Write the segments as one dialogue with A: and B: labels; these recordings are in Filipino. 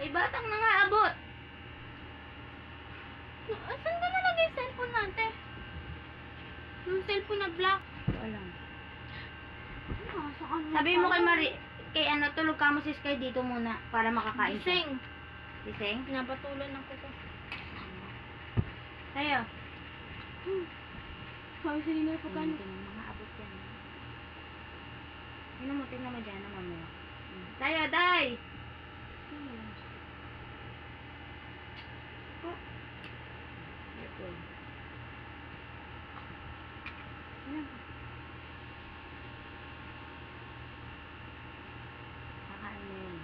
A: batang nangaabot. Saan ka nalagay yung cellphone natin? Yung cellphone na black.
B: Wala.
A: Sabi mo kay kay ano, tulog ka mo si Sky dito muna para makakain siya.
C: Gising.
A: Gising?
C: Pinapatulan ako ko.
A: Tayo.
C: Sabi si Lina po
A: Tingnan mo, mga abot yan. Tingnan mo dyan na mamaya. Tayo, day! Oh. Ito. Yan. Kakain na yun.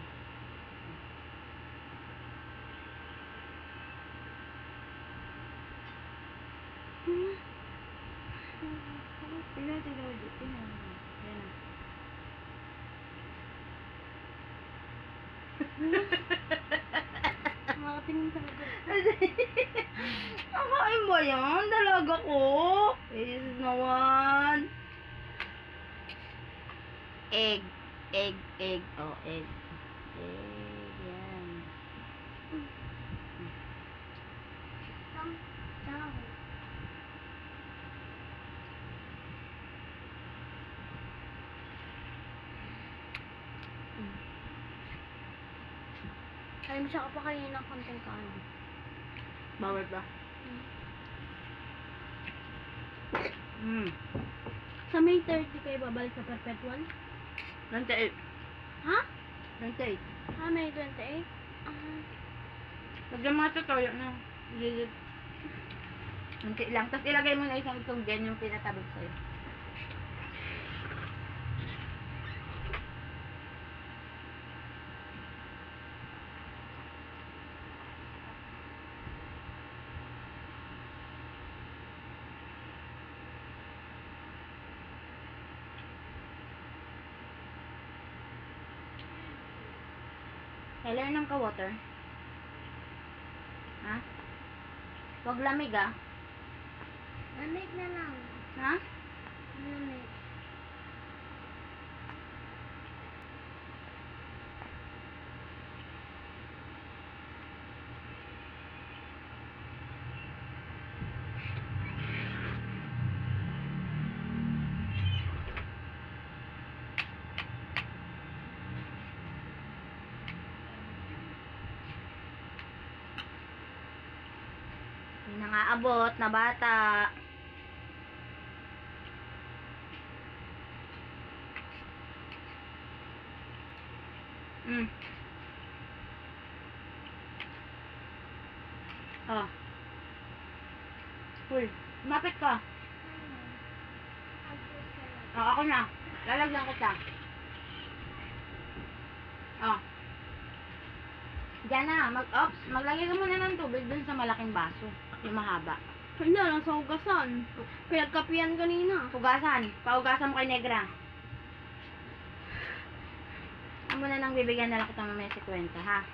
A: Tingnan. Yan na.
C: Makatingin sa ako.
A: Kakain ba yan? Dalaga ko. Is naman. Egg. Oh, egg. Yan.
C: Kaya mo siya kapakainin ng konting kanin.
A: Bawal ba?
C: Sa May 30 kayo babalik sa Perpetual?
A: 28.
C: Ha?
A: 28.
C: May 28?
A: Pag yung mga tutoyo na. Unti lang. Tapos ilagay mo na isang itong dyan yung pinatabog sa'yo. Kailan ng ka-water? Ha? Huwag lamig ah.
C: Lamig na lang.
A: Ha?
C: Lamig.
A: Hindi na nga abot na bata. Oh. Uy, mapit ka. Oh, ako na. Lalagyan kita. Oh. Diyan na. Maglagay ka muna ng tubig dun sa malaking baso. Yung mahaba.
C: Hala, nasa hugasan. Pinagkapian kanina.
A: Hugasan. Paugasan mo kay Negra. Amo na lang bibigyan na lang kita mamaya si Kwenta, ha?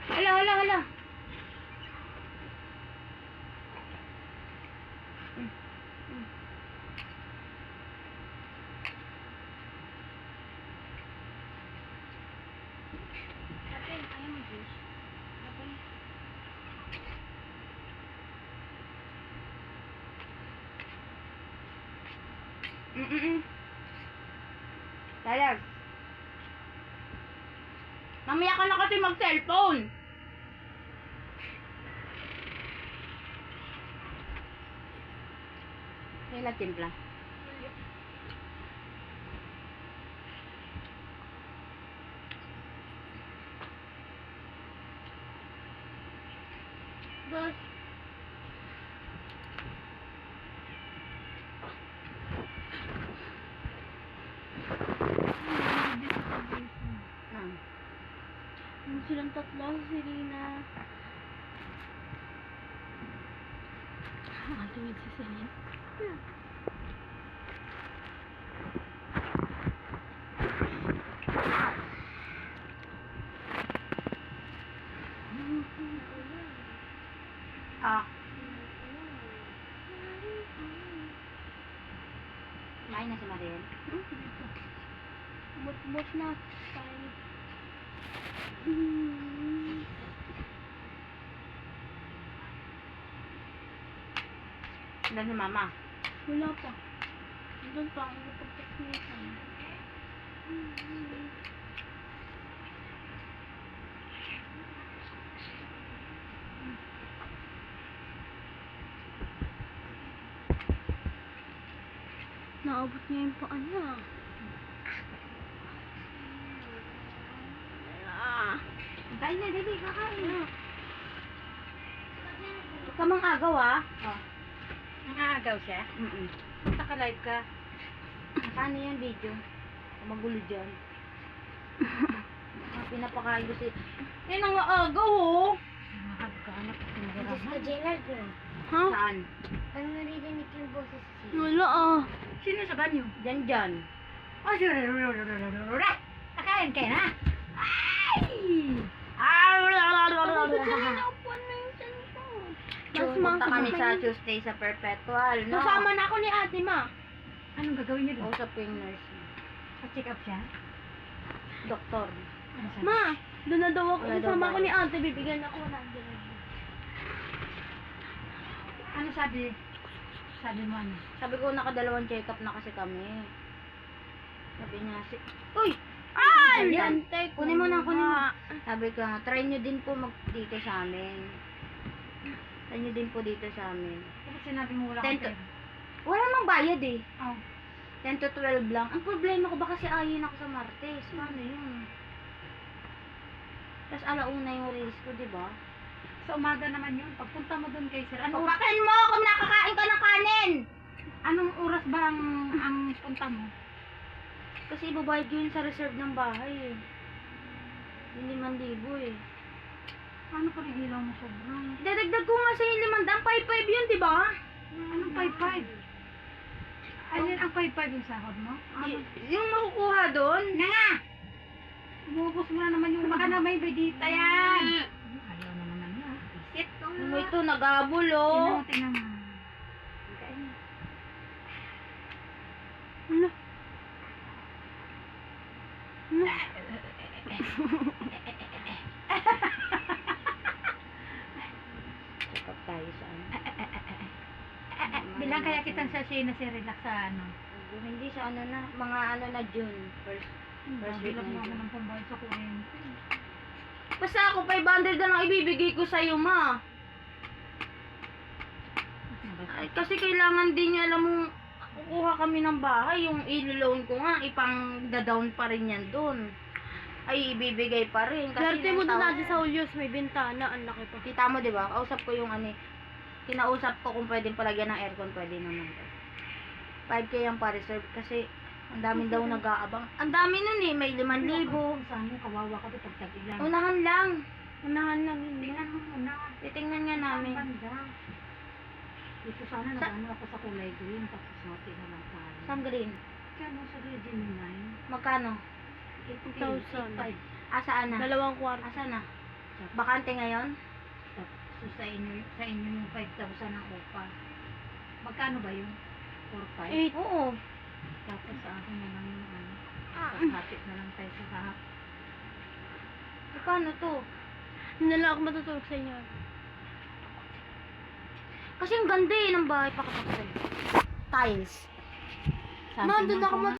A: Hala.
C: Ate, ayaw mo juice? Ate.
A: Talag. Mamaya ka na kasi mag-cellphone. Kailan timpla?
C: Boss. Yung silang tatlo, si Serena. Tuwid si Serena.
A: Ah. Kumain na si Mariel.
C: But na. Tayo.
B: Ilan si mama?
C: Wala pa. Doon pa ako napagtakmitan. Naabot niya yung paan niya.
B: Kain na, dali, kakain. Huwag ka mang agaw, ah. Oh.
D: Nangaagaw siya? Naka-live ka?
B: Paano yung video? Magulo dyan. Pinapakain ko si... Yan ang agaw, oh.
D: Nakagkanap.
A: Jessica Jailard ko.
C: Ha?
B: Saan?
A: Ano narinig yung boses siya?
C: Wala ah.
D: Sino sa banyo?
B: Dyan.
D: Oh, nakain kayo na? Ay!
C: Naupuan na yung chan ko.
B: Punta kami sa Tuesday sa Perpetual, no?
C: Kasama na ako ni ate, ma.
D: Anong gagawin niyo doon?
B: Usap ko yung nurse.
D: Pa-check up siya?
B: Doktor.
D: Ano sabi?
C: Ma, doon na daw ako.
B: Wala daw
C: Kasama
B: ba
C: ko ni
B: yun?
C: ate, bibigyan ako ng direct.
D: Ano sabi? Sabi mo ano?
B: Sabi ko, nakadalawang check-up na kasi kami. Sabi niya, Uy!
C: Ay!
B: Yan.
C: Ante,
B: Kunin mo na, kunin mo. Sabi ko, try nyo din po dito sa amin. Try nyo din po dito sa amin.
D: Bakit sinabi mo wala
B: 10
D: kang
B: to-
D: pera?
B: Wala namang bayad eh.
D: Oh.
B: 10 to 12 lang. Ang problema ko, baka si ayin ako sa Martes. Paano yun? Tapos alauna yung release ko, di ba?
D: Sa umaga naman yun. Pagpunta mo doon kay sir. Ano,
B: Pakain mo kung nakakain ka ng kanin!
D: anong oras ba ang punta mo?
B: Kasi ibabayad ko yun sa reserve ng bahay eh. Yung 5,000 eh.
D: Ano pa rin ilaw mo sobrang?
B: Dadagdag ko nga sa yung 500, 5,500 yun, di ba?
D: Anong 5-5? Ayun ang 5-5 yung sahod mo?
B: Yung makukuha doon?
D: Nga! Umubos mo na naman yung baka na may bedita yan. Ayaw na naman na. Isit.
B: Ano ito, nagabol oh.
D: Tingnan mo.
C: Ano?
B: Check up tayo sa ano.
D: Bilang kaya kitang sachet na si relax sa ano.
B: Hindi sa ano na, mga ano na June. First week
D: Bilang mo
B: na
D: ako
B: June.
D: ng pambayad sa kuryente.
B: Basta ako 500 na lang ibibigay ko sa'yo, ma. Ay, kasi kailangan din niya, alam mo, kukuha kami ng bahay, yung ilo-loan ko nga, ipang da-down pa rin yan doon. Ay, ibibigay pa rin. Kasi
C: Swerte mo doon
B: nang
C: natin sa Ulyos, may bintana, ang laki pa.
B: kita mo, di ba? Kausap ko yung ano, kinausap ko kung pwedeng palagyan ng aircon, pwede naman. 5K ang pa-reserve kasi ang dami daw nag-aabang. Ang dami nun eh, may 5,000.
D: Saan mo kawawa ka doon pagtagilan?
B: Unahan lang.
C: Unahan lang yun.
D: Tingnan mo muna.
B: Titingnan nga namin.
D: Ang banda. Dito sana nag-ano ako sa kulay green tapos sote na lang tayo.
B: Sam Green.
D: Kaya mo sa Gemini,
B: Magkano?
C: 2,000.
D: 8,500.
B: Asaan na?
C: 2 kwarto.
B: Asaan na? Bakante ngayon?
D: So sa inyo yung 5,000 ang upa. Magkano ba yun? 4,500?
C: 8.
B: Oo.
D: Tapos sa akin na lang yung ano.
C: Ah.
D: Tapos hapit na lang tayo sa kahap.
B: Magkano to?
C: Hindi na lang ako matutulog sa inyo.
B: Kasi ang ganda eh ng bahay pakapakasal. Tiles.
C: Ma, doon ako